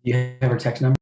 You have her text number?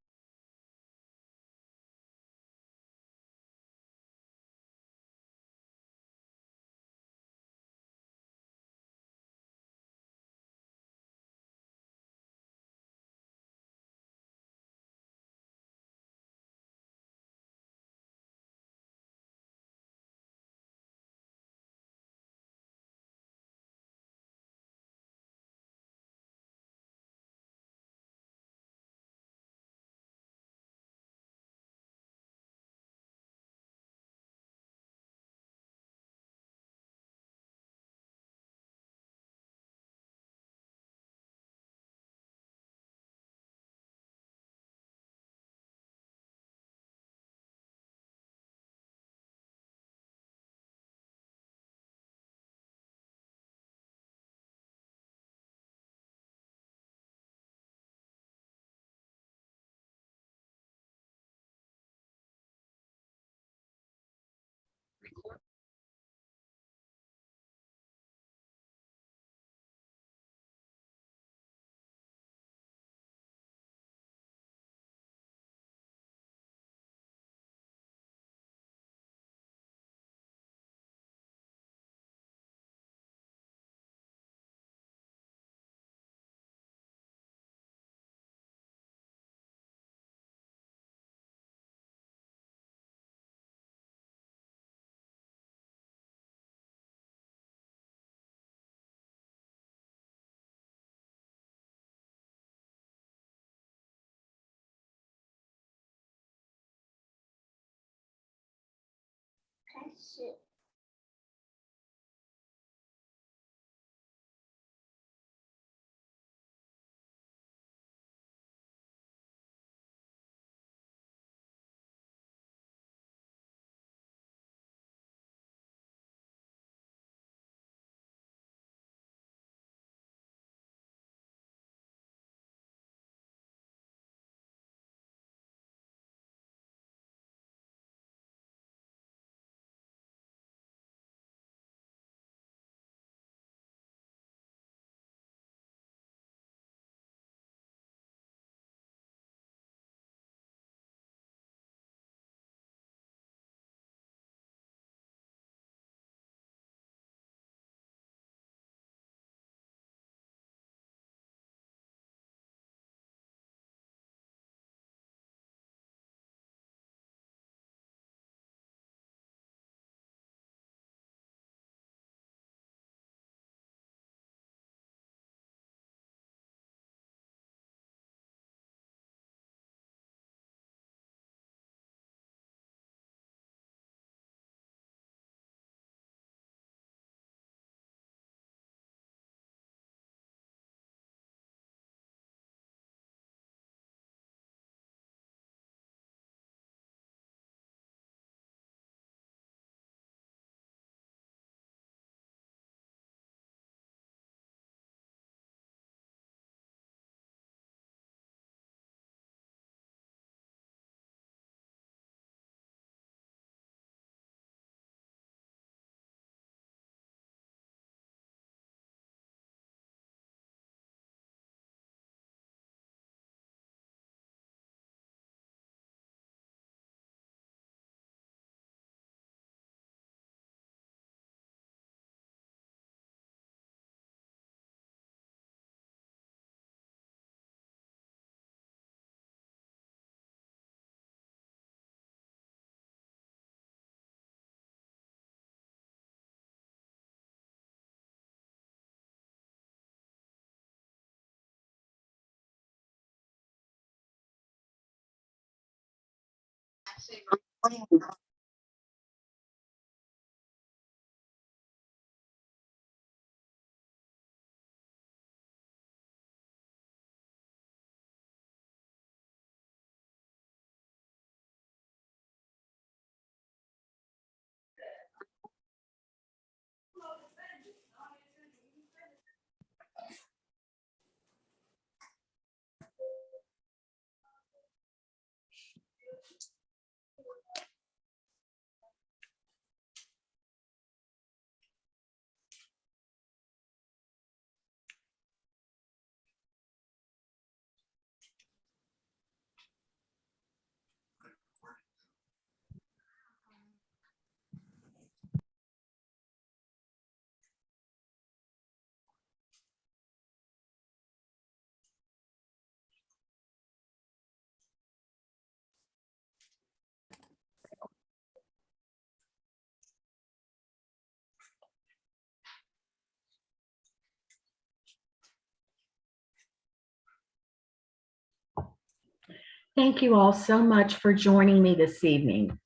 Thank you all so much for joining me this evening.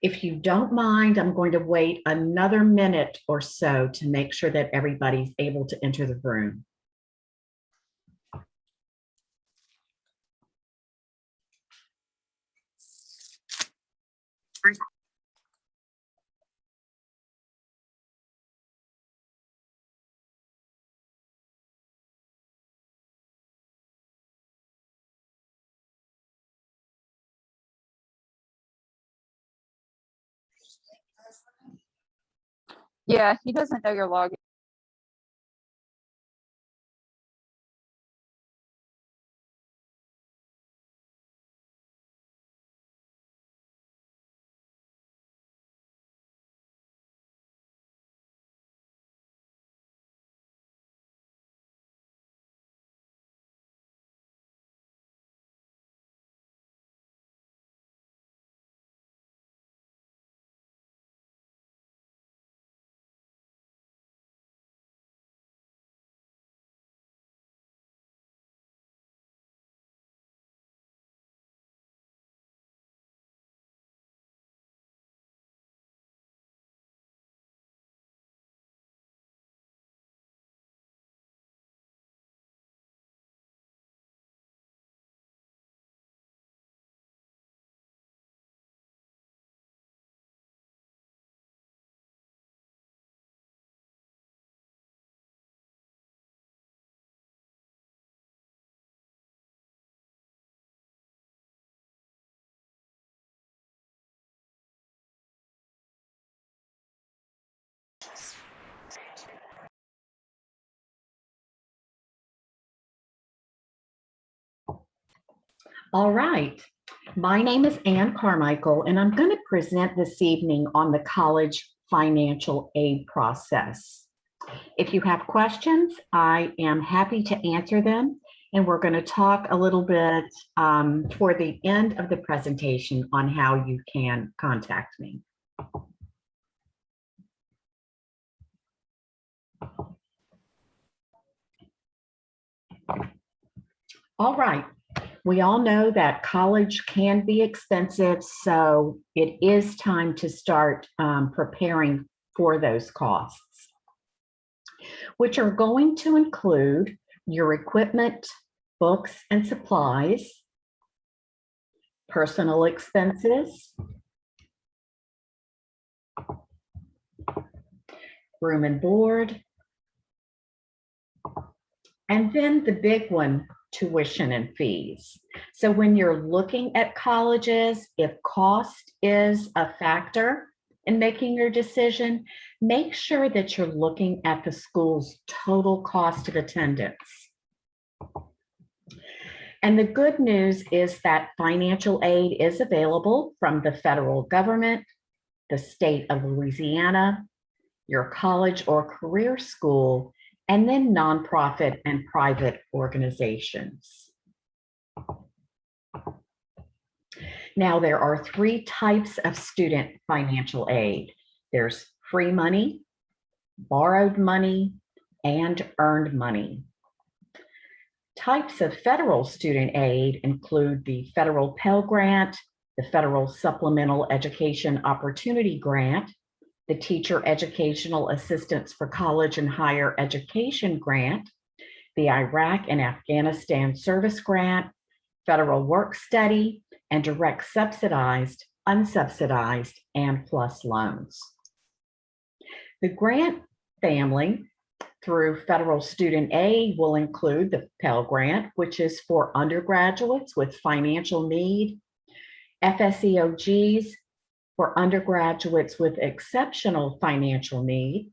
If you don't mind, I'm going to wait another minute or so to make sure that everybody's able to enter the room. Yeah, he doesn't know your login. All right. My name is Ann Carmichael, and I'm going to present this evening on the college financial aid process. If you have questions, I am happy to answer them. And we're going to talk a little bit toward the end of the presentation on how you can contact me. All right. We all know that college can be expensive, so it is time to start preparing for those costs, which are going to include your equipment, books and supplies, personal expenses, room and board, and then the big one, tuition and fees. So when you're looking at colleges, if cost is a factor in making your decision, make sure that you're looking at the school's total cost of attendance. And the good news is that financial aid is available from the federal government, the state of Louisiana, your college or career school, and then nonprofit and private organizations. Now, there are three types of student financial aid. There's free money, borrowed money, and earned money. Types of federal student aid include the federal Pell Grant, the federal Supplemental Education Opportunity Grant, the Teacher Educational Assistance for College and Higher Education Grant, the Iraq and Afghanistan Service Grant, Federal Work Study, and direct subsidized, unsubsidized, and PLUS loans. The grant family through federal student aid will include the Pell Grant, which is for undergraduates with financial need, FSEOGs, for undergraduates with exceptional financial need,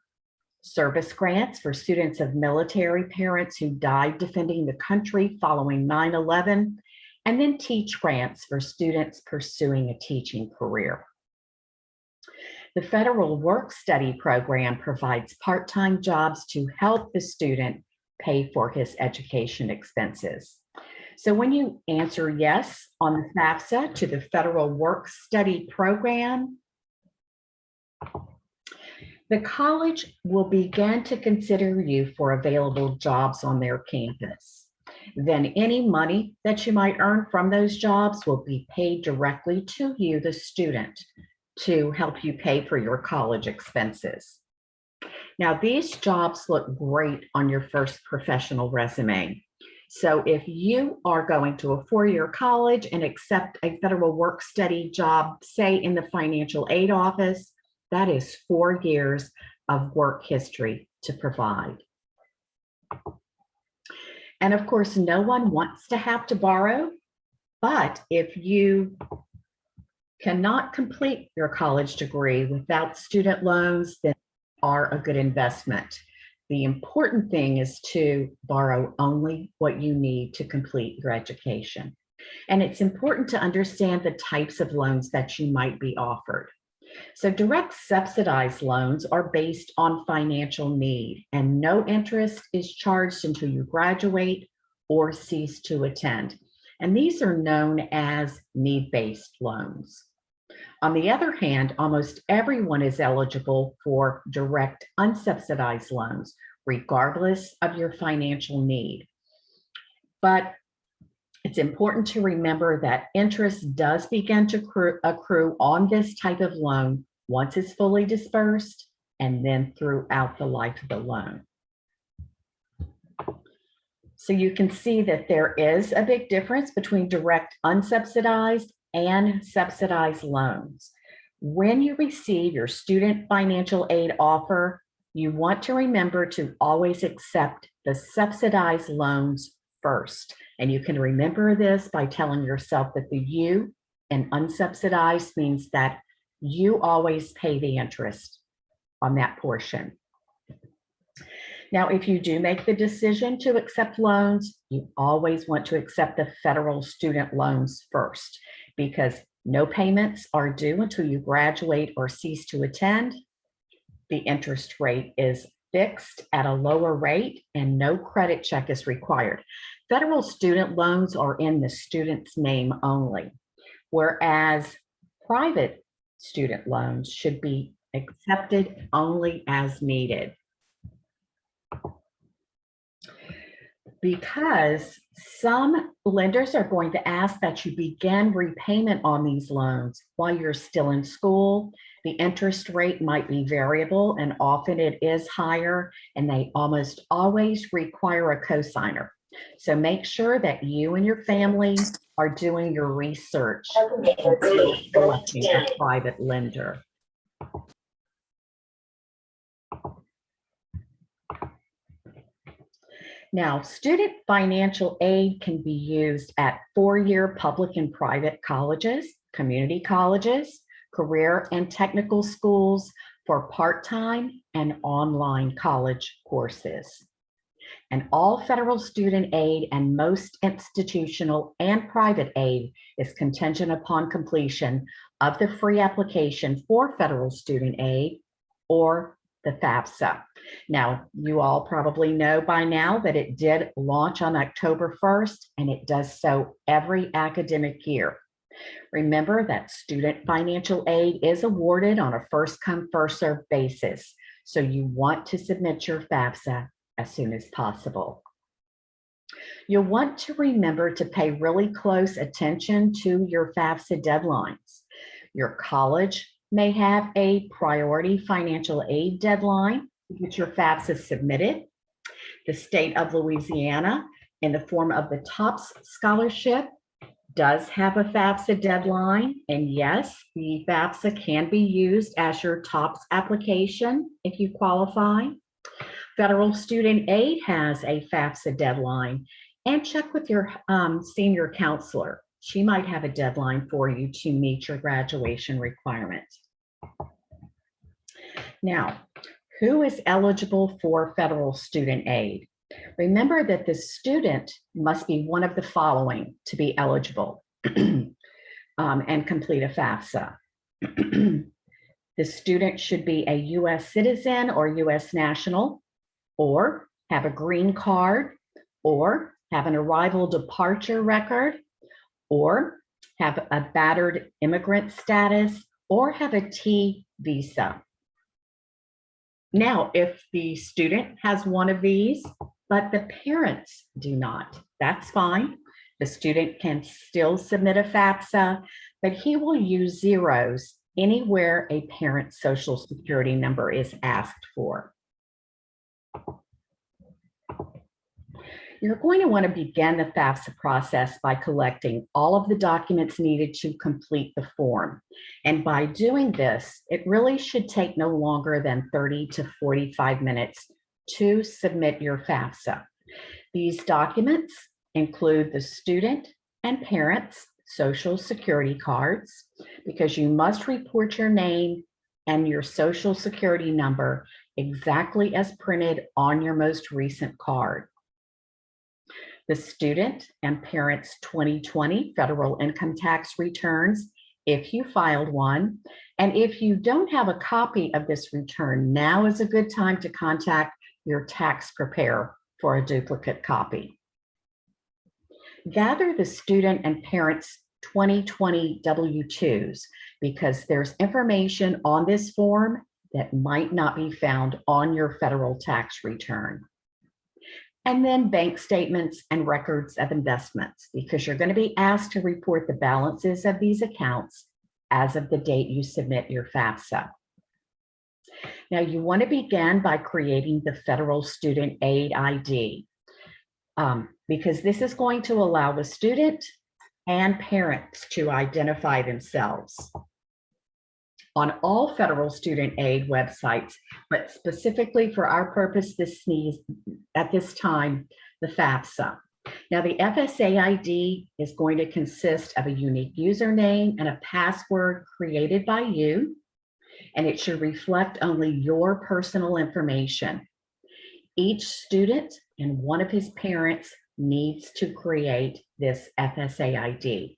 service grants for students of military parents who died defending the country following 9/11, and then teach grants for students pursuing a teaching career. The Federal Work Study Program provides part-time jobs to help the student pay for his education expenses. So when you answer yes on the FAFSA to the Federal Work Study Program, the college will begin to consider you for available jobs on their campus. Then any money that you might earn from those jobs will be paid directly to you, the student, to help you pay for your college expenses. Now, these jobs look great on your first professional resume. So if you are going to a four-year college and accept a federal work study job, say in the financial aid office, that is 4 years of work history to provide. And of course, no one wants to have to borrow, but if you cannot complete your college degree without student loans, then are a good investment. The important thing is to borrow only what you need to complete your education. And it's important to understand the types of loans that you might be offered. So direct subsidized loans are based on financial need, and no interest is charged until you graduate or cease to attend. And these are known as need-based loans. On the other hand, almost everyone is eligible for direct unsubsidized loans, regardless of your financial need. But it's important to remember that interest does begin to accrue on this type of loan once it's fully dispersed and then throughout the life of the loan. So you can see that there is a big difference between direct unsubsidized and subsidized loans. When you receive your student financial aid offer, you want to remember to always accept the subsidized loans first. And you can remember this by telling yourself that the U in unsubsidized means that you always pay the interest on that portion. Now, if you do make the decision to accept loans, you always want to accept the federal student loans first, because no payments are due until you graduate or cease to attend. The interest rate is fixed at a lower rate and no credit check is required. Federal student loans are in the student's name only, whereas private student loans should be accepted only as needed. Because some lenders are going to ask that you begin repayment on these loans while you're still in school. The interest rate might be variable and often it is higher, and they almost always require a cosigner. So make sure that you and your family are doing your research before selecting a private lender. Now, student financial aid can be used at four-year public and private colleges, community colleges, career and technical schools for part-time and online college courses. And all federal student aid and most institutional and private aid is contingent upon completion of the free application for federal student aid or the FAFSA. Now, you all probably know by now that it did launch on October 1st, and it does so every academic year. Remember that student financial aid is awarded on a first-come, first-served basis, so you want to submit your FAFSA as soon as possible. You'll want to remember to pay really close attention to your FAFSA deadlines. Your college may have a priority financial aid deadline to get your FAFSA submitted. The state of Louisiana, in the form of the TOPS scholarship, does have a FAFSA deadline. And yes, the FAFSA can be used as your TOPS application if you qualify. Federal student aid has a FAFSA deadline, and check with your senior counselor. She might have a deadline for you to meet your graduation requirements. Now, who is eligible for federal student aid? Remember that the student must be one of the following to be eligible and complete a FAFSA. The student should be a U.S. citizen or U.S. national, or have a green card, or have an arrival departure record, or have a battered immigrant status, or have a T visa. Now, if the student has one of these, but the parents do not. That's fine. The student can still submit a FAFSA, but he will use zeros anywhere a parent's social security number is asked for. You're going to want to begin the FAFSA process by collecting all of the documents needed to complete the form. And by doing this, it really should take no longer than 30 to 45 minutes to submit your FAFSA. These documents include the student and parents' social security cards, because you must report your name and your social security number exactly as printed on your most recent card. The student and parents' 2020 federal income tax returns, if you filed one. And if you don't have a copy of this return, now is a good time to contact your tax preparer for a duplicate copy. Gather the student and parents' 2020 W-2s, because there's information on this form that might not be found on your federal tax return. And then bank statements and records of investments, because you're going to be asked to report the balances of these accounts as of the date you submit your FAFSA. Now, you want to begin by creating the Federal Student Aid ID, because this is going to allow the student and parents to identify themselves. On all federal student aid websites, but specifically for our purpose at this time, the FAFSA. Now, the FSA ID is going to consist of a unique username and a password created by you, and it should reflect only your personal information. Each student and one of his parents needs to create this FSA ID.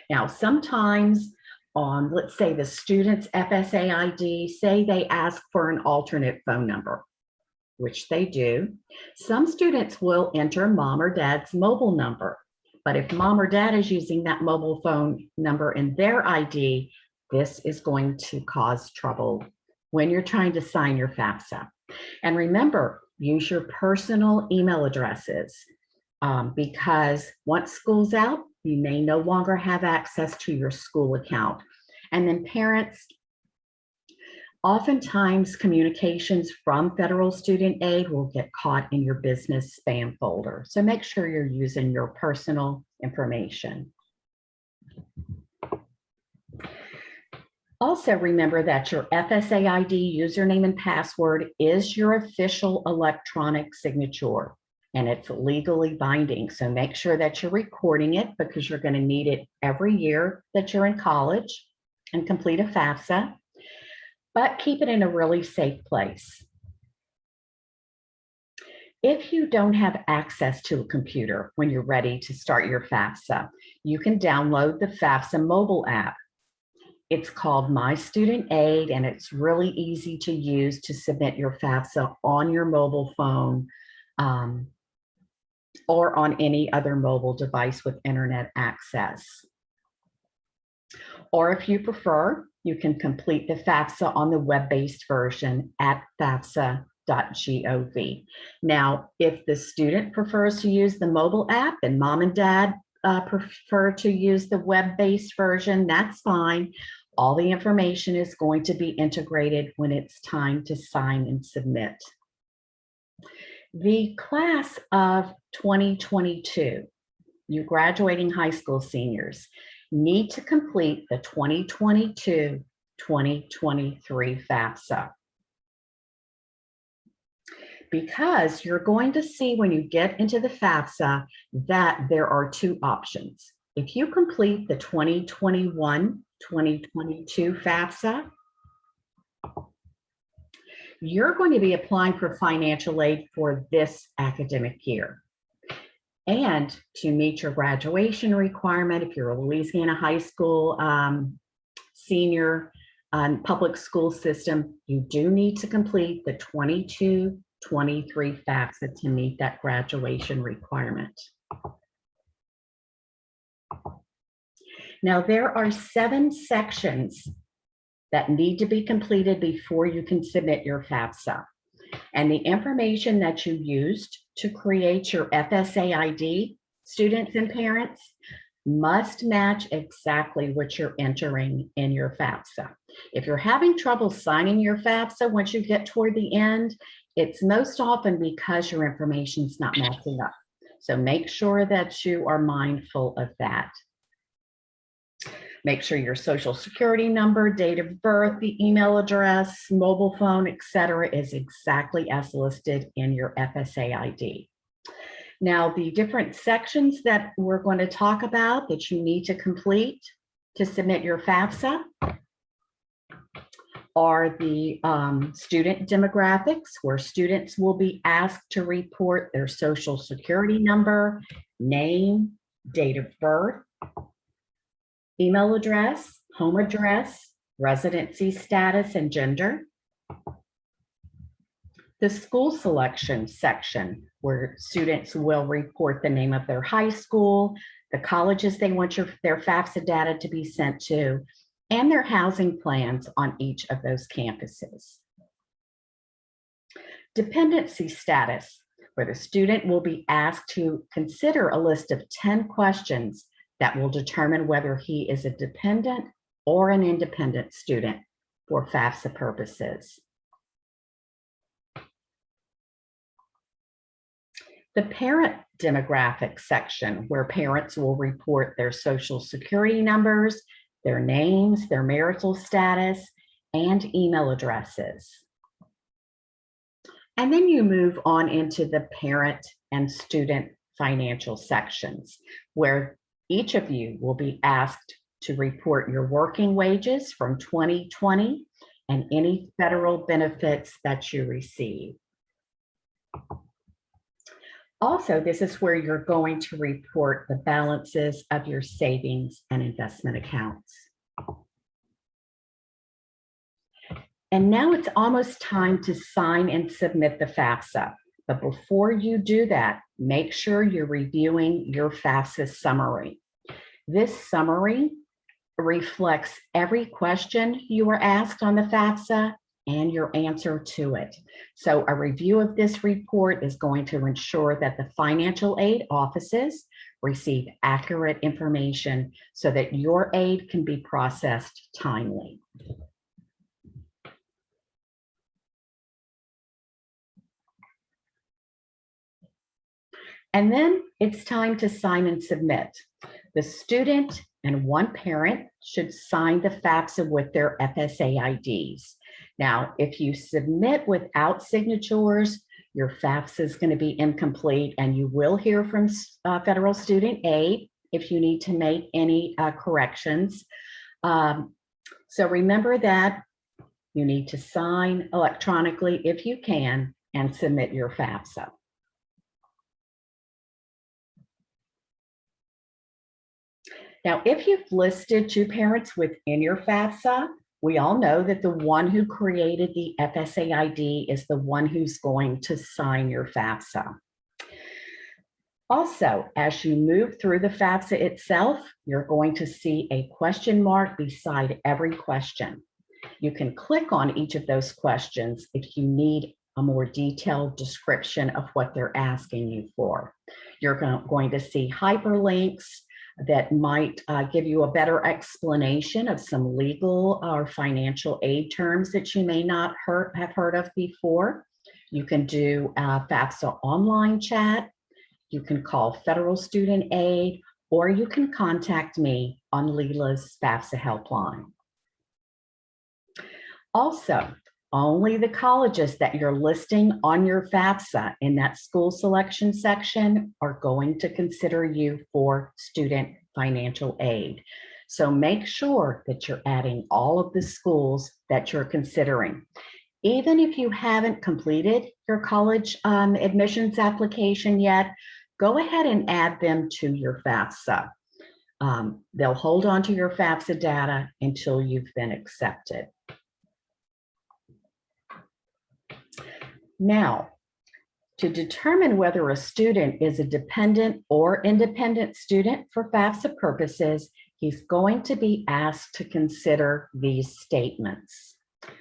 Now, sometimes on, let's say, the student's FSA ID, say they ask for an alternate phone number, which they do. Some students will enter mom or dad's mobile number, but if mom or dad is using that mobile phone number in their ID, this is going to cause trouble when you're trying to sign your FAFSA. And remember, use your personal email addresses, because once school's out, you may no longer have access to your school account. And then parents, oftentimes communications from federal student aid will get caught in your business spam folder. So make sure you're using your personal information. Also remember that your FSA ID username and password is your official electronic signature, and it's legally binding. So make sure that you're recording it, because you're going to need it every year that you're in college and complete a FAFSA, but keep it in a really safe place. If you don't have access to a computer when you're ready to start your FAFSA, you can download the FAFSA mobile app. It's called My Student Aid, and it's really easy to use to submit your FAFSA on your mobile phone, or on any other mobile device with internet access. Or if you prefer, you can complete the FAFSA on the web-based version at fafsa.gov. Now, if the student prefers to use the mobile app and mom and dad prefer to use the web-based version, that's fine. All the information is going to be integrated when it's time to sign and submit. The class of 2022, you graduating high school seniors, need to complete the 2022-2023 FAFSA. Because you're going to see when you get into the FAFSA that there are two options. If you complete the 2021-2022 FAFSA, you're going to be applying for financial aid for this academic year. And to meet your graduation requirement, if you're a Louisiana high school senior public school system, you do need to complete the 22-23 FAFSA to meet that graduation requirement. Now, there are 7 sections that need to be completed before you can submit your FAFSA. And the information that you used to create your FSA ID, students and parents, must match exactly what you're entering in your FAFSA. If you're having trouble signing your FAFSA once you get toward the end, it's most often because your information's not matching up. So make sure that you are mindful of that. Make sure your social security number, date of birth, the email address, mobile phone, etc., is exactly as listed in your FSA ID. Now, the different sections that we're going to talk about that you need to complete to submit your FAFSA are the student demographics, where students will be asked to report their social security number, name, date of birth, email address, home address, residency status, and gender. The school selection section, where students will report the name of their high school, the colleges they want their FAFSA data to be sent to, and their housing plans on each of those campuses. Dependency status, where the student will be asked to consider a list of 10 questions that will determine whether he is a dependent or an independent student for FAFSA purposes. The parent demographic section, where parents will report their social security numbers, their names, their marital status, and email addresses. And then you move on into the parent and student financial sections, where each of you will be asked to report your working wages from 2020 and any federal benefits that you receive. Also, this is where you're going to report the balances of your savings and investment accounts. And now it's almost time to sign and submit the FAFSA. But before you do that, make sure you're reviewing your FAFSA summary. This summary reflects every question you were asked on the FAFSA and your answer to it. So a review of this report is going to ensure that the financial aid offices receive accurate information so that your aid can be processed timely. And then it's time to sign and submit. The student and one parent should sign the FAFSA with their FSA IDs. Now, if you submit without signatures, your FAFSA is going to be incomplete, and you will hear from Federal Student Aid if you need to make any corrections. So remember that you need to sign electronically if you can and submit your FAFSA. Now, if you've listed two parents within your FAFSA, we all know that the one who created the FSA ID is the one who's going to sign your FAFSA. Also, as you move through the FAFSA itself, you're going to see a question mark beside every question. You can click on each of those questions if you need a more detailed description of what they're asking you for. You're going to see hyperlinks that might give you a better explanation of some legal or financial aid terms that you may not have heard of before. You can do FAFSA online chat. You can call Federal Student Aid, or you can contact me on Leela's FAFSA helpline. Also, only the colleges that you're listing on your FAFSA in that school selection section are going to consider you for student financial aid. So make sure that you're adding all of the schools that you're considering. Even if you haven't completed your college admissions application yet, go ahead and add them to your FAFSA. They'll hold on to your FAFSA data until you've been accepted. Now, to determine whether a student is a dependent or independent student for FAFSA purposes, he's going to be asked to consider these statements.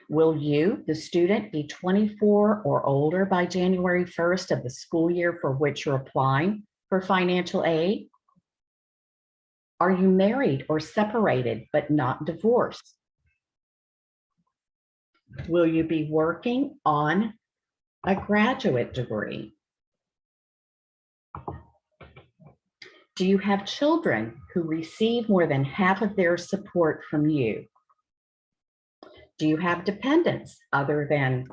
Will you, the student, be 24 or older by January 1st of the school year for which you're applying for financial aid? Are you married or separated but not divorced? Will you be working on a graduate degree? Do you have children who receive more than half of their support from you? Do you have dependents other than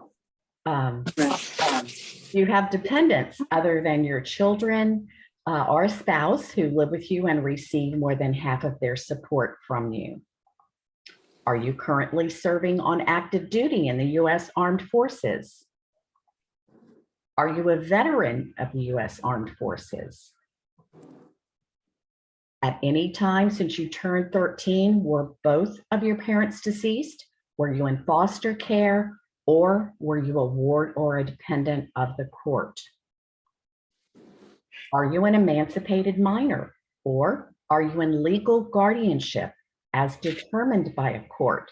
your children or a spouse who live with you and receive more than half of their support from you? Are you currently serving on active duty in the U.S. Armed Forces? Are you a veteran of the U.S. Armed Forces? At any time since you turned 13, were both of your parents deceased? Were you in foster care, or were you a ward or a dependent of the court? Are you an emancipated minor, or are you in legal guardianship as determined by a court?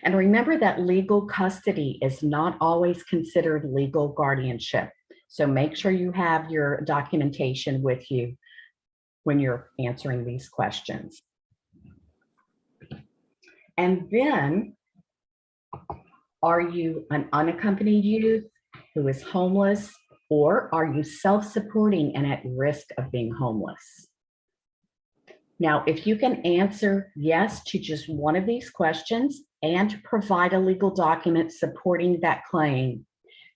And remember that legal custody is not always considered legal guardianship. So make sure you have your documentation with you when you're answering these questions. And then, are you an unaccompanied youth who is homeless, or are you self-supporting and at risk of being homeless? Now, if you can answer yes to just one of these questions and provide a legal document supporting that claim,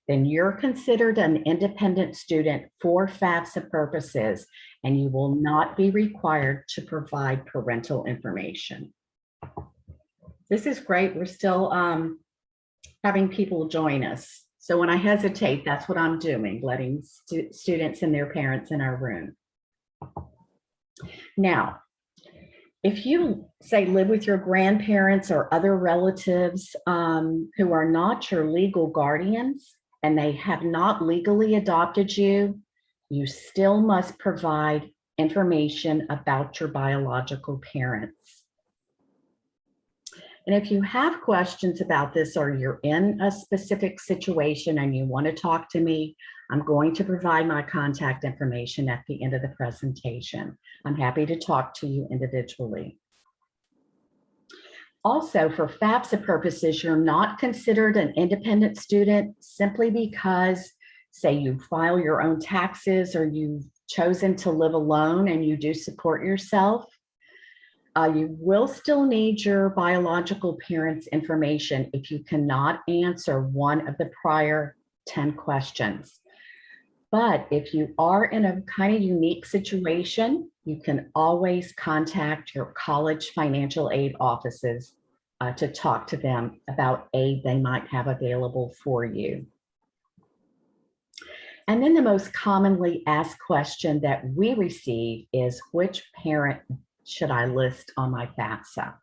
then you're considered an independent student for FAFSA purposes, and you will not be required to provide parental information. This is great. We're still having people join us. So when I hesitate, that's what I'm doing, letting students and their parents in our room. Now, if you say live with your grandparents or other relatives who are not your legal guardians and they have not legally adopted you, you still must provide information about your biological parents. And if you have questions about this or you're in a specific situation and you want to talk to me, I'm going to provide my contact information at the end of the presentation. I'm happy to talk to you individually. Also, for FAFSA purposes, you're not considered an independent student simply because, say, you file your own taxes or you've chosen to live alone and you do support yourself. You will still need your biological parents' information if you cannot answer one of the prior 10 questions. But if you are in a kind of unique situation, you can always contact your college financial aid offices to talk to them about aid they might have available for you. And then the most commonly asked question that we receive is, which parent should I list on my FAFSA?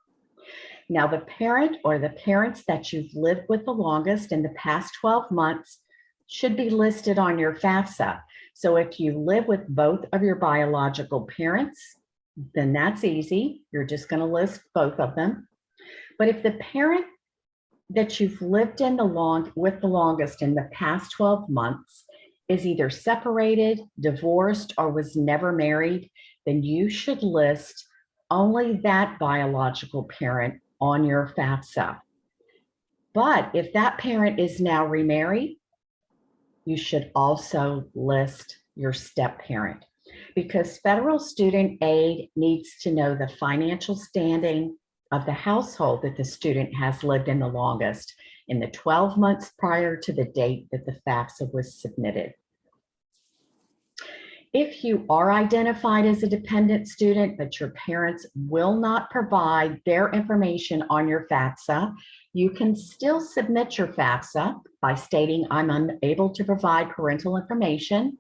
Now, the parent or the parents that you've lived with the longest in the past 12 months should be listed on your FAFSA. So if you live with both of your biological parents, then that's easy. You're just going to list both of them. But if the parent that you've lived with the longest in the past 12 months is either separated, divorced, or was never married, then you should list only that biological parent on your FAFSA. But if that parent is now remarried, you should also list your step parent, because federal student aid needs to know the financial standing of the household that the student has lived in the longest in the 12 months prior to the date that the FAFSA was submitted. If you are identified as a dependent student, but your parents will not provide their information on your FAFSA, you can still submit your FAFSA by stating, I'm unable to provide parental information.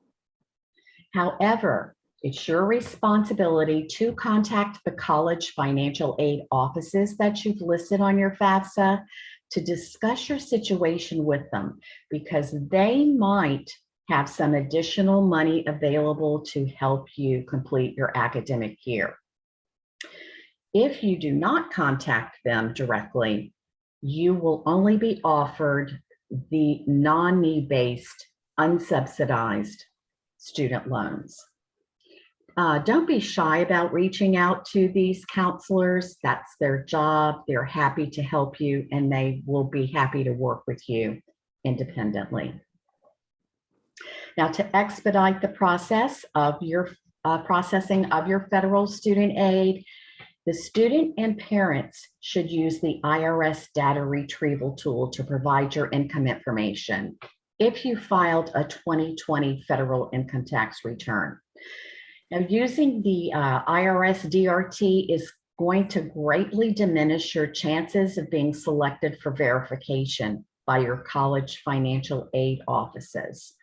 However, it's your responsibility to contact the college financial aid offices that you've listed on your FAFSA to discuss your situation with them, because they might have some additional money available to help you complete your academic year. If you do not contact them directly, you will only be offered the non-need-based, unsubsidized student loans. Don't be shy about reaching out to these counselors. That's their job. They're happy to help you, and they will be happy to work with you independently. Now, to expedite the process of your processing of your federal student aid, the student and parents should use the IRS data retrieval tool to provide your income information if you filed a 2020 federal income tax return. Now, using the IRS DRT is going to greatly diminish your chances of being selected for verification by your college financial aid offices.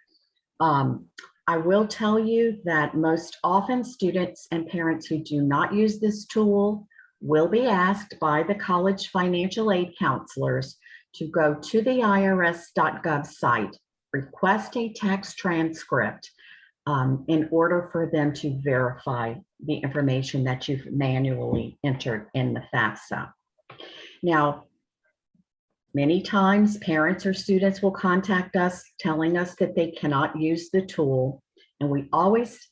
I will tell you that most often students and parents who do not use this tool will be asked by the college financial aid counselors to go to the irs.gov site, request a tax transcript in order for them to verify the information that you've manually entered in the FAFSA. Now, many times parents or students will contact us telling us that they cannot use the tool, and we always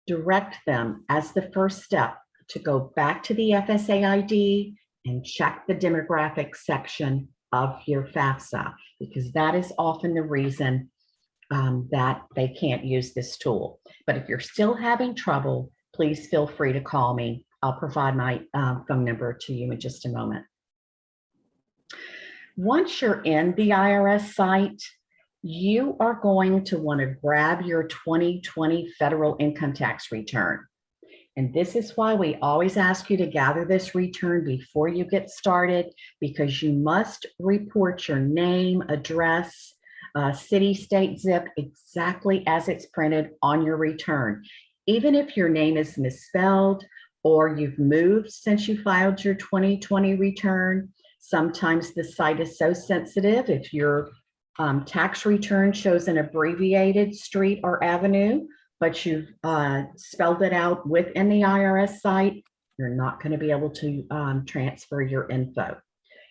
direct them as the first step to go back to the FSA ID and check the demographics section of your FAFSA, because that is often the reason that they can't use this tool. But if you're still having trouble, please feel free to call me. I'll provide my phone number to you in just a moment. Once you're in the IRS site, you are going to want to grab your 2020 federal income tax return. And this is why we always ask you to gather this return before you get started, because you must report your name, address, city, state, zip, exactly as it's printed on your return. Even if your name is misspelled or you've moved since you filed your 2020 return, sometimes the site is so sensitive. If your tax return shows an abbreviated street or avenue, but you've spelled it out within the IRS site, you're not going to be able to transfer your info.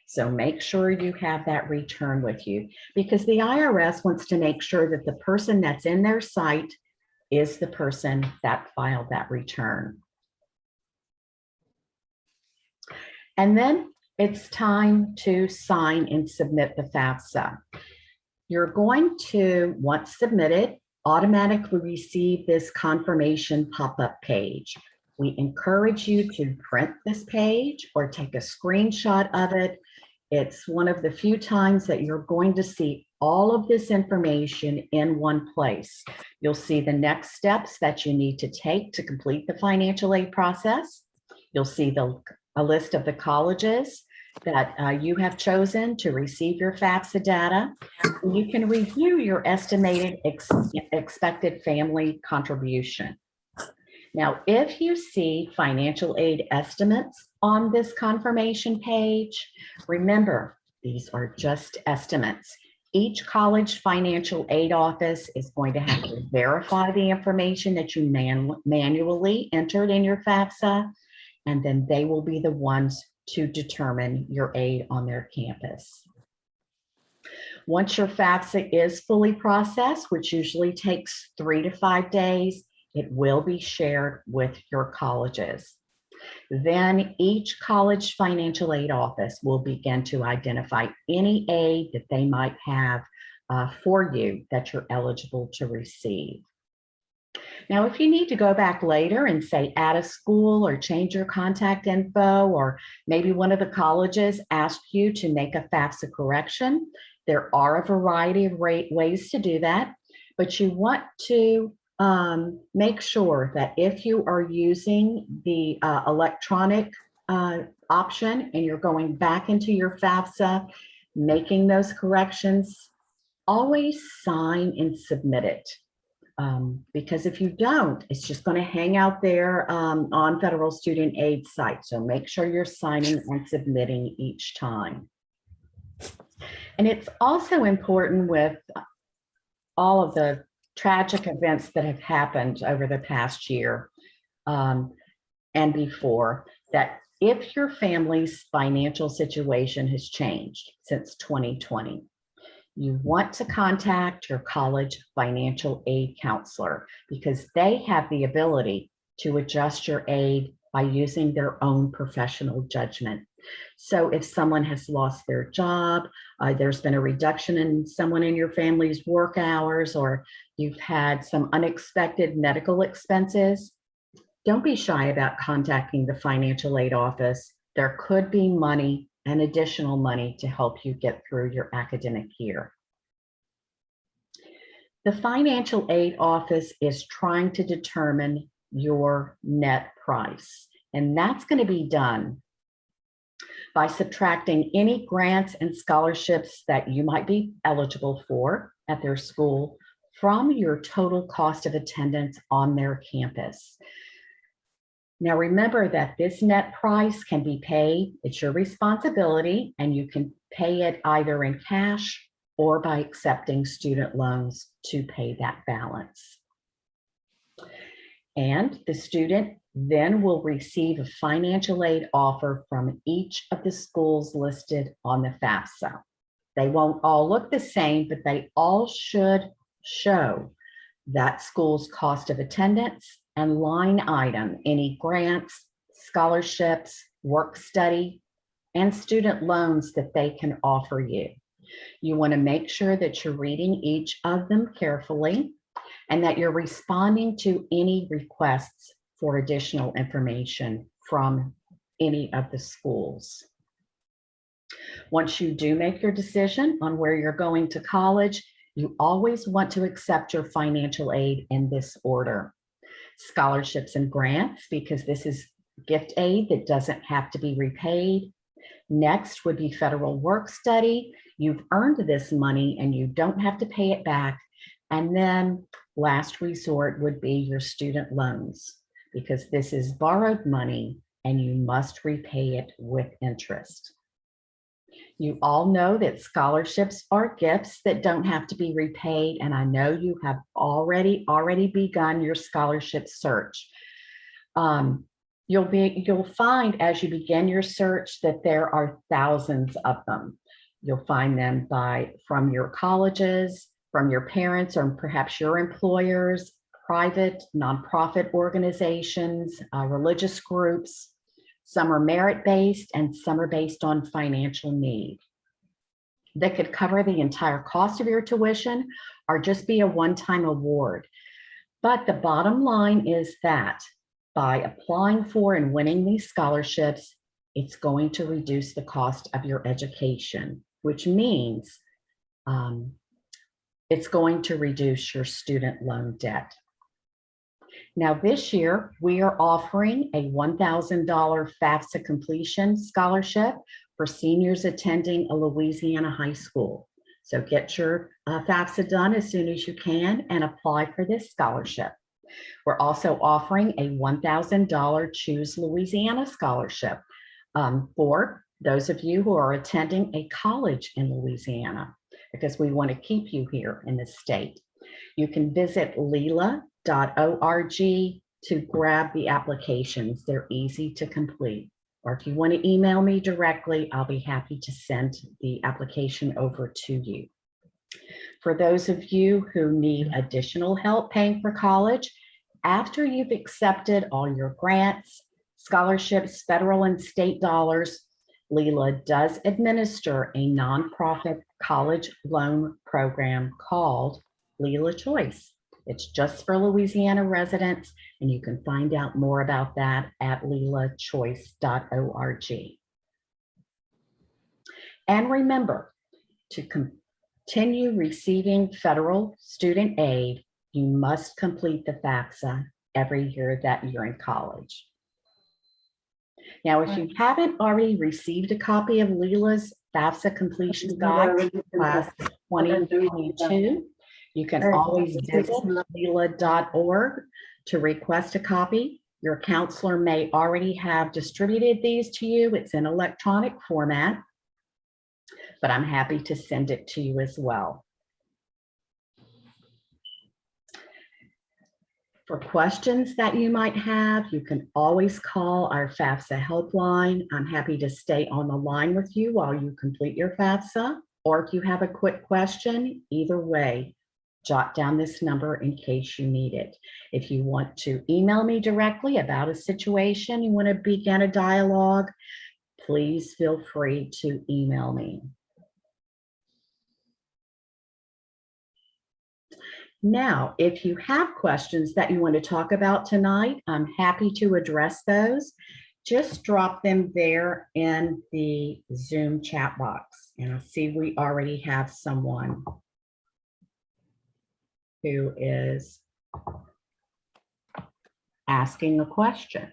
So make sure you have that return with you, because the IRS wants to make sure that the person that's in their site is the person that filed that return. And then it's time to sign and submit the FAFSA. You're going to, once submitted, automatically receive this confirmation pop-up page. We encourage you to print this page or take a screenshot of it. It's one of the few times that you're going to see all of this information in one place. You'll see the next steps that you need to take to complete the financial aid process. You'll see a list of the colleges that you have chosen to receive your FAFSA data. You can review your estimated expected family contribution. Now, if you see financial aid estimates on this confirmation page, remember, these are just estimates. Each college financial aid office is going to have to verify the information that you manually entered in your FAFSA, and then they will be the ones to determine your aid on their campus. Once your FAFSA is fully processed, which usually takes 3 to 5 days, it will be shared with your colleges. Then each college financial aid office will begin to identify any aid that they might have for you that you're eligible to receive. Now, if you need to go back later and say add a school or change your contact info, or maybe one of the colleges asked you to make a FAFSA correction, there are a variety of ways to do that, but you want to make sure that if you are using the electronic option and you're going back into your FAFSA, making those corrections, always sign and submit it. Because if you don't, it's just going to hang out there on federal student aid site. So make sure you're signing and submitting each time. And it's also important with all of the tragic events that have happened over the past year and before, that if your family's financial situation has changed since 2020, you want to contact your college financial aid counselor because they have the ability to adjust your aid by using their own professional judgment. So if someone has lost their job, there's been a reduction in someone in your family's work hours, or you've had some unexpected medical expenses, don't be shy about contacting the financial aid office. There could be money and additional money to help you get through your academic year. The financial aid office is trying to determine your net price, and that's going to be done by subtracting any grants and scholarships that you might be eligible for at their school from your total cost of attendance on their campus. Now, remember that this net price can be paid. It's your responsibility, and you can pay it either in cash or by accepting student loans to pay that balance. And the student then will receive a financial aid offer from each of the schools listed on the FAFSA. They won't all look the same, but they all should show that school's cost of attendance and line item, any grants, scholarships, work study, and student loans that they can offer you. You want to make sure that you're reading each of them carefully and that you're responding to any requests for additional information from any of the schools. Once you do make your decision on where you're going to college, you always want to accept your financial aid in this order. Scholarships and grants, because this is gift aid that doesn't have to be repaid. Next would be federal work study. You've earned this money and you don't have to pay it back. And then last resort would be your student loans, because this is borrowed money and you must repay it with interest. You all know that scholarships are gifts that don't have to be repaid, and I know you have already begun your scholarship search. You'll find as you begin your search that there are thousands of them. You'll find them from your colleges, from your parents, or perhaps your employers, private, nonprofit organizations, religious groups. Some are merit-based and some are based on financial need. They could cover the entire cost of your tuition or just be a one-time award. But the bottom line is that by applying for and winning these scholarships, it's going to reduce the cost of your education, which means it's going to reduce your student loan debt. Now, this year, we are offering a $1,000 FAFSA completion scholarship for seniors attending a Louisiana high school. So get your FAFSA done as soon as you can and apply for this scholarship. We're also offering a $1,000 Choose Louisiana scholarship for those of you who are attending a college in Louisiana, because we want to keep you here in the state. You can visit lila.org to grab the applications. They're easy to complete. Or if you want to email me directly, I'll be happy to send the application over to you. For those of you who need additional help paying for college, after you've accepted all your grants, scholarships, federal and state dollars, Lila does administer a nonprofit college loan program called Lila Choice. It's just for Louisiana residents, and you can find out more about that at lilachoice.org. And remember, to continue receiving federal student aid, you must complete the FAFSA every year that you're in college. Now, if you haven't already received a copy of Lila's FAFSA completion guide for class 2022, you can always visit lila.org to request a copy. Your counselor may already have distributed these to you. It's in electronic format, but I'm happy to send it to you as well. For questions that you might have, you can always call our FAFSA helpline. I'm happy to stay on the line with you while you complete your FAFSA, or if you have a quick question, either way, jot down this number in case you need it. If you want to email me directly about a situation, you want to begin a dialogue, please feel free to email me. Now, if you have questions that you want to talk about tonight, I'm happy to address those. Just drop them there in the Zoom chat box. And I see we already have someone who is asking a question.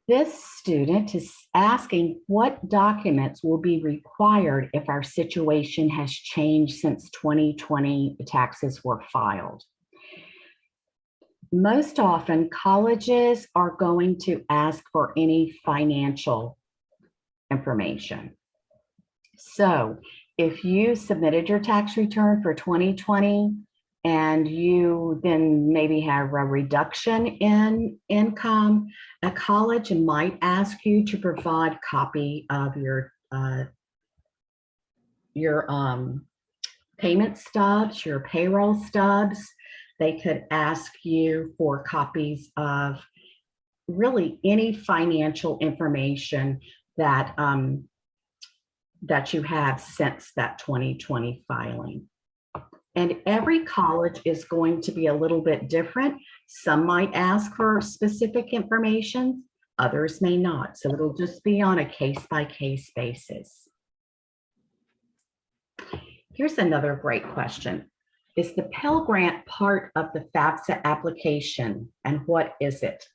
This student is asking what documents will be required if our situation has changed since 2020 taxes were filed. Most often, colleges are going to ask for any financial information. So if you submitted your tax return for 2020 and you then maybe have a reduction in income, a college might ask you to provide a copy of your payment stubs, your payroll stubs. They could ask you for copies of really any financial information that that you have since that 2020 filing. And every college is going to be a little bit different. Some might ask for specific information, others may not. So it'll just be on a case-by-case basis. Here's another great question. Is the Pell Grant part of the FAFSA application, and what is it?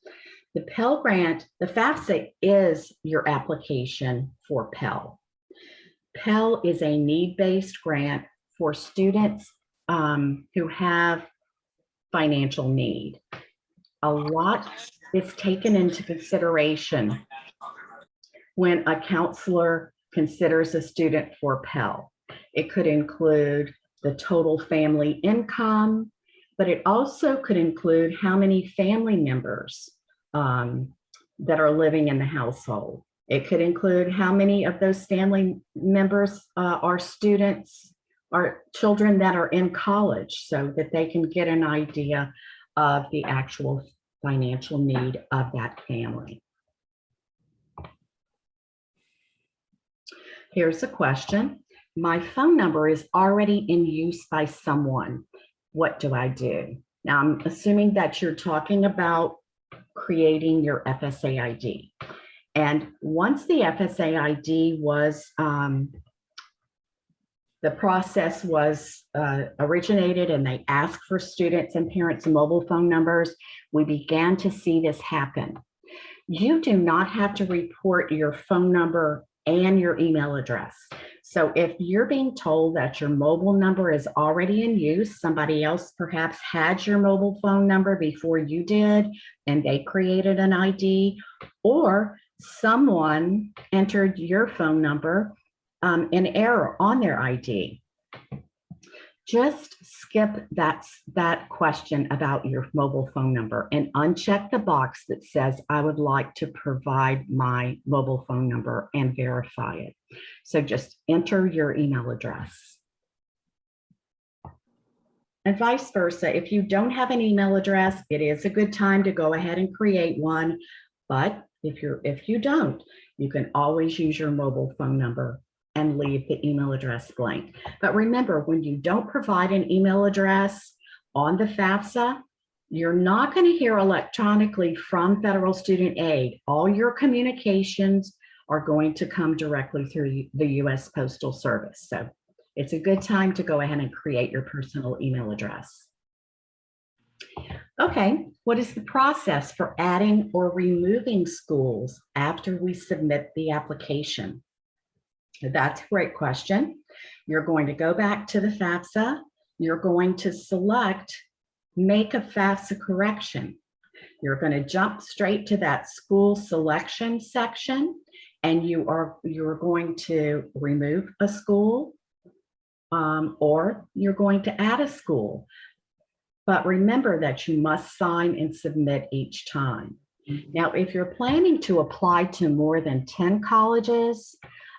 The Pell Grant, the FAFSA is your application for Pell. Pell is a need-based grant for students who have financial need. A lot is taken into consideration when a counselor considers a student for Pell. It could include the total family income, but it also could include how many family members that are living in the household. It could include how many of those family members are students or children that are in college, so that they can get an idea of the actual financial need of that family. Here's a question. My phone number is already in use by someone. What do I do? Now, I'm assuming that you're talking about creating your FSA ID. And once the FSA ID was, the process was originated and they asked for students and parents' mobile phone numbers, we began to see this happen. You do not have to report your phone number and your email address. So if you're being told that your mobile number is already in use, somebody else perhaps had your mobile phone number before you did, and they created an ID, or someone entered your phone number in error on their ID, just skip that question about your mobile phone number and uncheck the box that says, I would like to provide my mobile phone number and verify it. So just enter your email address. And vice versa, if you don't have an email address, it is a good time to go ahead and create one. But if you don't, you can always use your mobile phone number and leave the email address blank. But remember, when you don't provide an email address on the FAFSA, you're not going to hear electronically from Federal Student Aid. All your communications are going to come directly through the U.S. Postal Service. So it's a good time to go ahead and create your personal email address. Okay, what is the process for adding or removing schools after we submit the application? That's a great question. You're going to go back to the FAFSA. You're going to select Make a FAFSA Correction. You're going to jump straight to that school selection section, and you're going to remove a school or you're going to add a school. but remember that you must sign and submit each time. Now, if you're planning to apply to more than 10 colleges,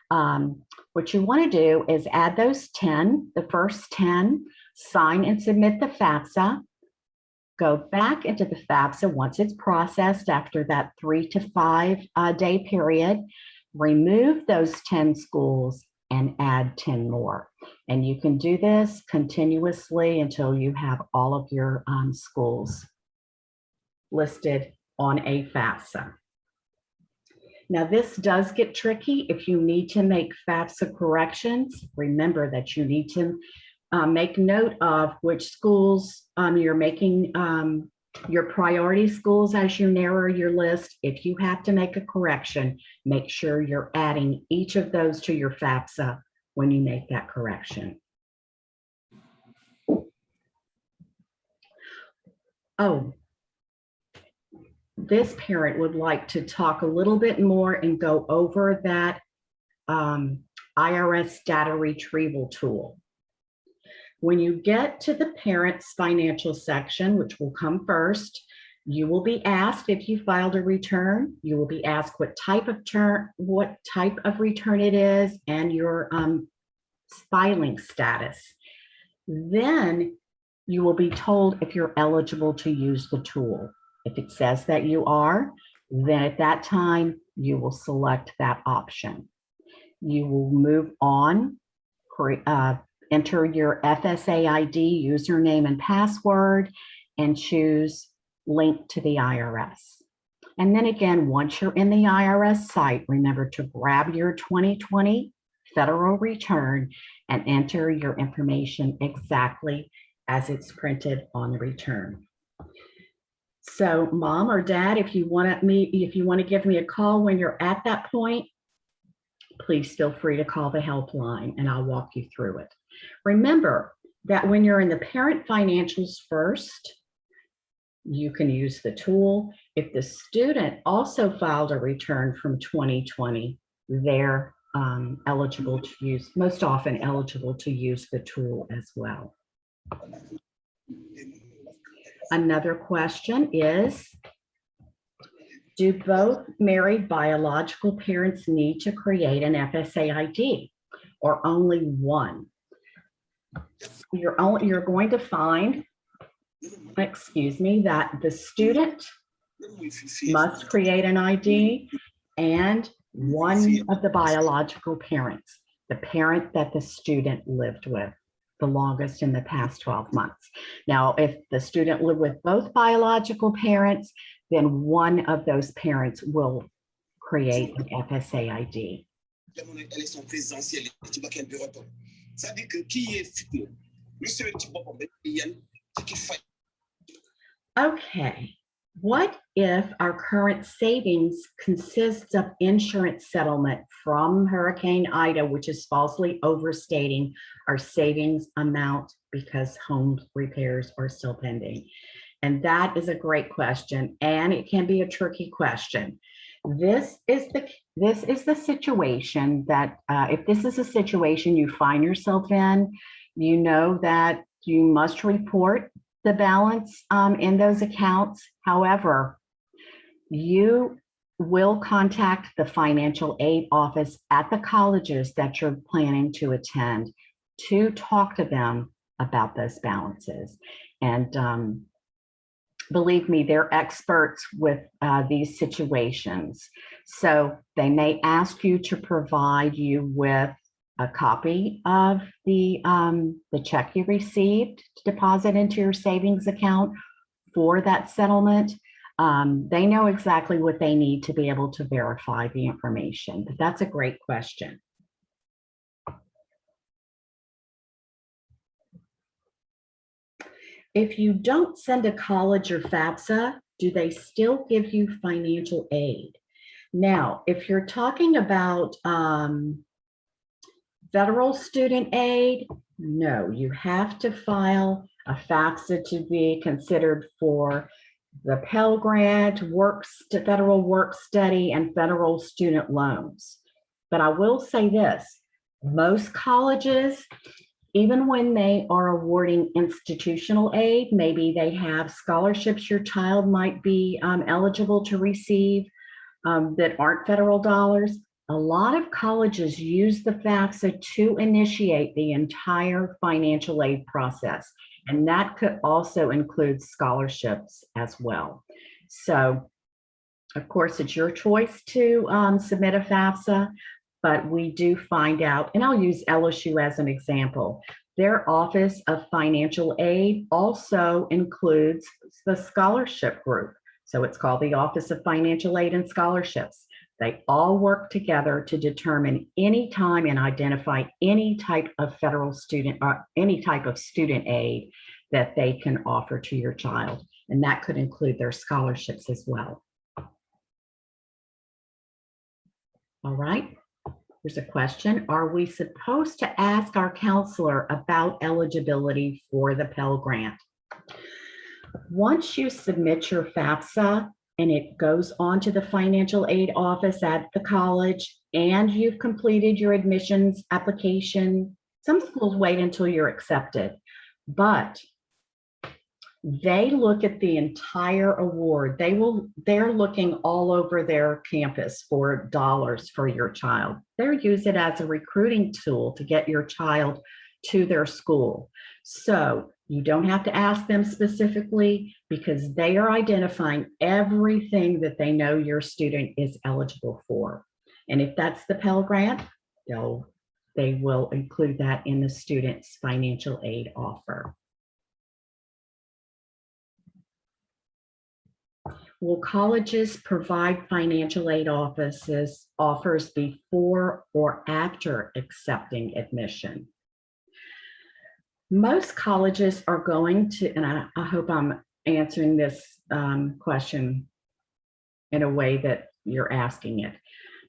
what you want to do is add those 10, the first 10, sign and submit the FAFSA, go back into the FAFSA once it's processed after that 3 to 5 day period, remove those 10 schools and add 10 more. And you can do this continuously until you have all of your schools listed on a FAFSA. Now, this does get tricky. If you need to make FAFSA corrections, remember that you need to make note of which schools you're making your priority schools as you narrow your list. If you have to make a correction, make sure you're adding each of those to your FAFSA when you make that correction. Oh, this parent would like to talk a little bit more and go over that IRS data retrieval tool. When you get to the parent's financial section, which will come first, you will be asked if you filed a return. You will be asked what type of return it is and your filing status. Then you will be told if you're eligible to use the tool. If it says that you are, then at that time, you will select that option. You will move on, enter your FSA ID, username and password, and choose link to the IRS. And then again, once you're in the IRS site, remember to grab your 2020 federal return and enter your information exactly as it's printed on the return. So mom or dad, if you want to give me a call when you're at that point, please feel free to call the helpline and I'll walk you through it. Remember that when you're in the parent financials first, you can use the tool. If the student also filed a return from 2020, they're eligible to use, most often eligible to use the tool as well. Another question is, do both married biological parents need to create an FSA ID or only one? You're going to find, that the student must create an ID and one of the biological parents, the parent that the student lived with the longest in the past 12 months. Now, if the student lived with both biological parents, then one of those parents will create an FSA ID. Okay, what if our current savings consists of insurance settlement from Hurricane Ida, which is falsely overstating our savings amount because home repairs are still pending? And that is a great question, and it can be a tricky question. This is the situation that if this is a situation you find yourself in, you know that you must report the balance in those accounts. However, you will contact the financial aid office at the colleges that you're planning to attend to talk to them about those balances. And believe me, they're experts with these situations. So they may ask you to provide you with a copy of the check you received to deposit into your savings account for that settlement. They know exactly what they need to be able to verify the information, but that's a great question. If you don't send a college or FAFSA, do they still give you financial aid? Now, if you're talking about federal student aid, no, you have to file a FAFSA to be considered for the Pell Grant, federal work study, and federal student loans. But I will say this, most colleges Even when they are awarding institutional aid, maybe they have scholarships your child might be eligible to receive that aren't federal dollars. A lot of colleges use the FAFSA to initiate the entire financial aid process, and that could also include scholarships as well. So, of course, it's your choice to submit a FAFSA, but we do find out, and I'll use LSU as an example. Their Office of Financial Aid also includes the scholarship group. So it's called the Office of Financial Aid and Scholarships. They all work together to determine any time and identify any type of federal student or any type of student aid that they can offer to your child. And that could include their scholarships as well. All right. Here's a question. Are we supposed to ask our counselor about eligibility for the Pell Grant? Once you submit your FAFSA and it goes on to the financial aid office at the college and you've completed your admissions application, some schools wait until you're accepted, but they look at the entire award. They're looking all over their campus for dollars for your child. They're use it as a recruiting tool to get your child to their school. So you don't have to ask them specifically because they are identifying everything that they know your student is eligible for. And if that's the Pell Grant, they will include that in the student's financial aid offer. Will colleges provide financial aid offers before or after accepting admission? Most colleges are going to, and I hope I'm answering this question in a way that you're asking it,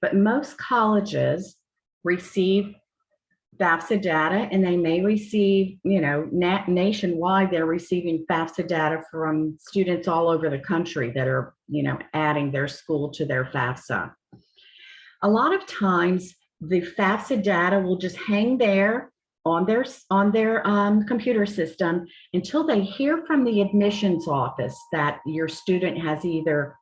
but most colleges receive FAFSA data, and they may receive, nationwide, they're receiving FAFSA data from students all over the country that are, adding their school to their FAFSA. A lot of times the FAFSA data will just hang there on their computer system until they hear from the admissions office that your student has either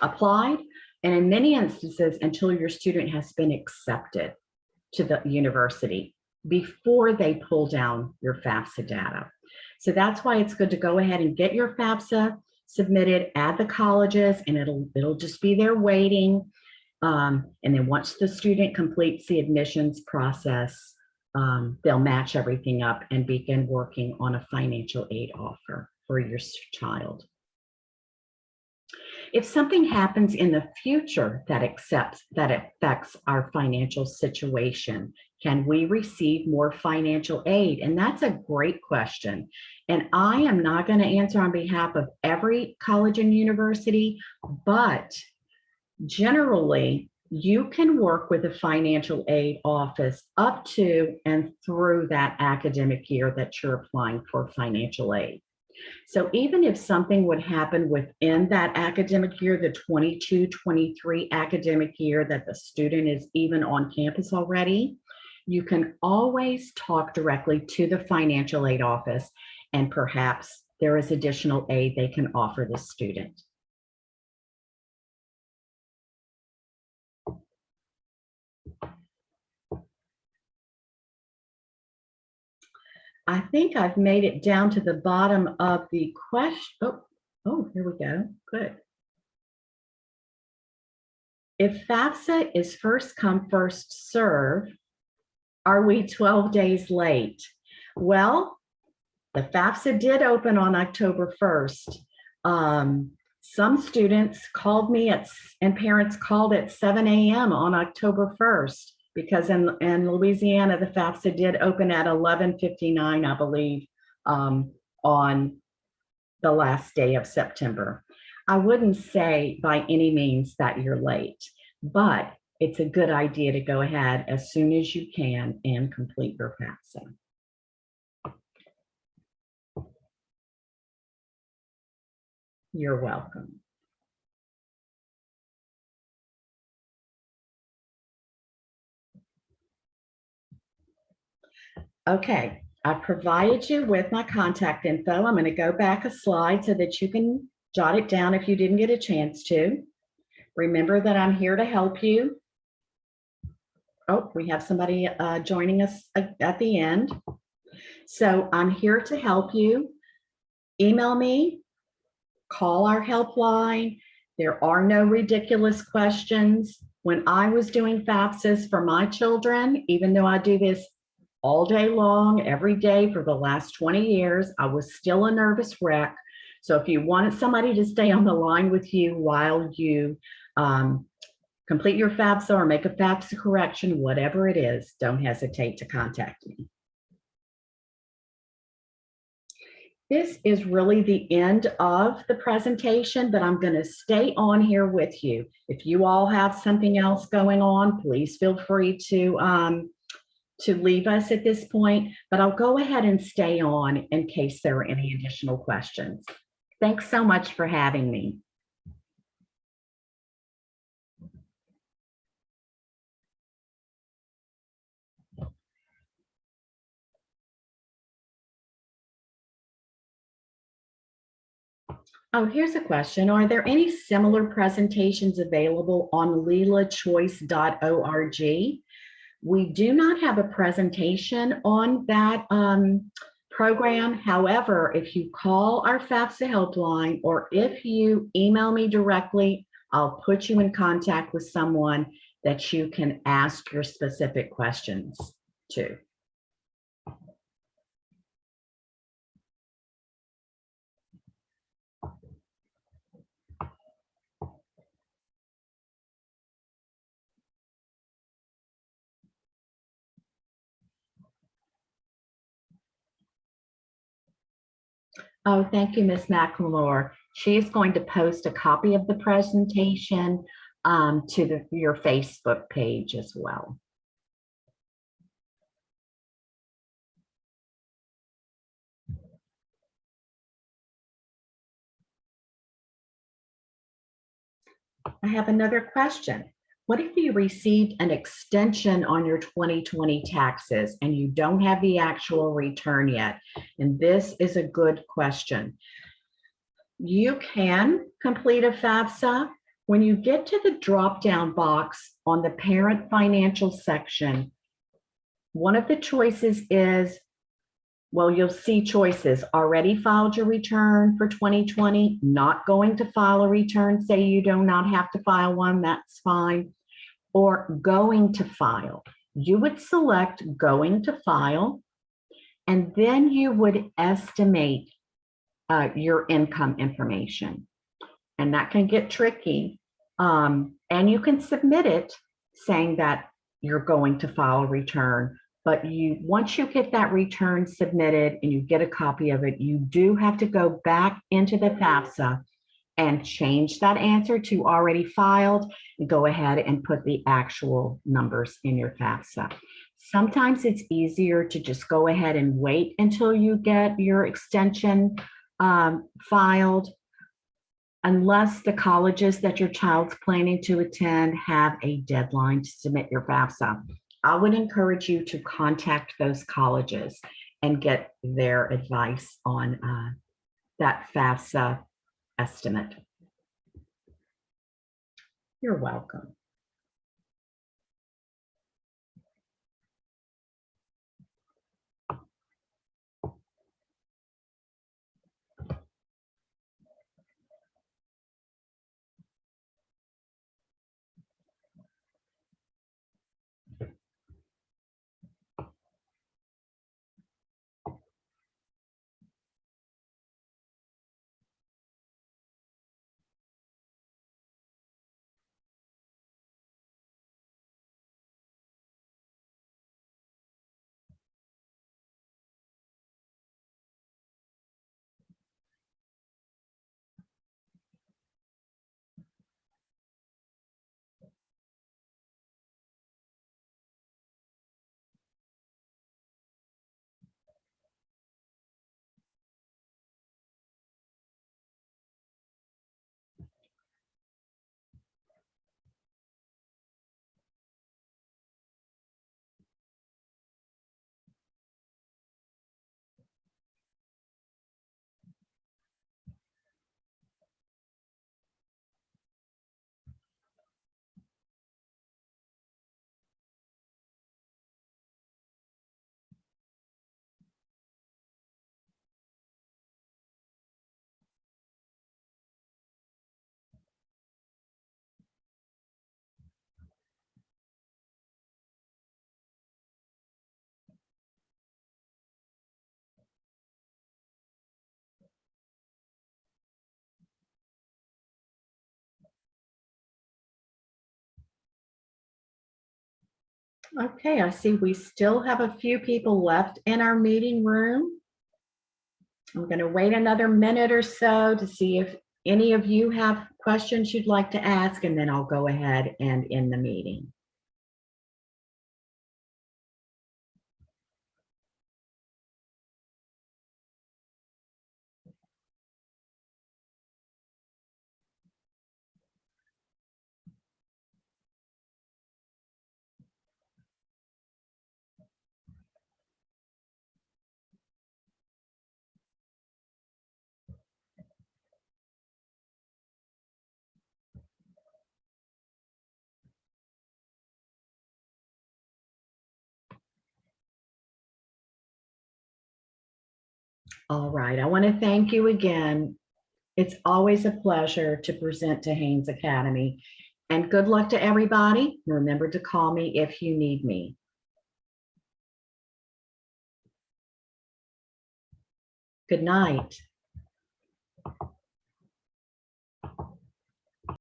applied, and in many instances, until your student has been accepted to the university before they pull down your FAFSA data. So that's why it's good to go ahead and get your FAFSA submitted at the colleges, and it'll just be there waiting. And then once the student completes the admissions process, they'll match everything up and begin working on a financial aid offer for your child. If something happens in the future that affects our financial situation, can we receive more financial aid? And that's a great question. And I am not going to answer on behalf of every college and university, but generally, you can work with a financial aid office up to and through that academic year that you're applying for financial aid. So even if something would happen within that academic year, the 22-23 academic year that the student is even on campus already, you can always talk directly to the financial aid office, and perhaps there is additional aid they can offer the student. I think I've made it down to the bottom of the question. Oh, here we go. Good. If FAFSA is first come, first serve, are we 12 days late? Well, the FAFSA did open on October 1st. Some students called me and parents called at 7 a.m. on October 1st. Because in Louisiana, the FAFSA did open at 11:59, I believe, on the last day of September. I wouldn't say by any means that you're late, but it's a good idea to go ahead as soon as you can and complete your FAFSA. You're welcome. Okay, I provided you with my contact info. I'm going to go back a slide so that you can jot it down if you didn't get a chance to. Remember that I'm here to help you. Oh, we have somebody joining us at the end. So I'm here to help you. Email me, call our helpline. There are no ridiculous questions. When I was doing FAFSAs for my children, even though I do this all day long, every day for the last 20 years, I was still a nervous wreck. So if you wanted somebody to stay on the line with you while you complete your FAFSA or make a FAFSA correction, whatever it is, don't hesitate to contact me. This is really the end of the presentation, but I'm going to stay on here with you. If you all have something else going on, please feel free to leave us at this point, but I'll go ahead and stay on in case there are any additional questions. Thanks so much for having me. Oh, here's a question. Are there any similar presentations available on lilachoice.org? We do not have a presentation on that program. However, if you call our FAFSA helpline or if you email me directly, I'll put you in contact with someone that you can ask your specific questions to. Oh, thank you, Ms. McLemore. She is going to post a copy of the presentation to your Facebook page as well. I have another question. What if you received an extension on your 2020 taxes and you don't have the actual return yet? And this is a good question. You can complete a FAFSA. When you get to the drop-down box on the parent financial section, one of the choices is, well, you'll see choices: already filed your return for 2020, not going to file a return, say you do not have to file one, that's fine, or going to file. You would select going to file, and then you would estimate your income information. And that can get tricky. And you can submit it saying that you're going to file a return. But once you get that return submitted and you get a copy of it, you do have to go back into the FAFSA and change that answer to already filed and go ahead and put the actual numbers in your FAFSA. Sometimes it's easier to just go ahead and wait until you get your extension filed, unless the colleges that your child's planning to attend have a deadline to submit your FAFSA. I would encourage you to contact those colleges and get their advice on that FAFSA estimate. You're welcome. Okay, I see we still have a few people left in our meeting room. I'm going to wait another minute or so to see if any of you have questions you'd like to ask, and then I'll go ahead and end the meeting. All right, I want to thank you again. It's always a pleasure to present to Haynes Academy. And good luck to everybody. Remember to call me if you need me. Good night.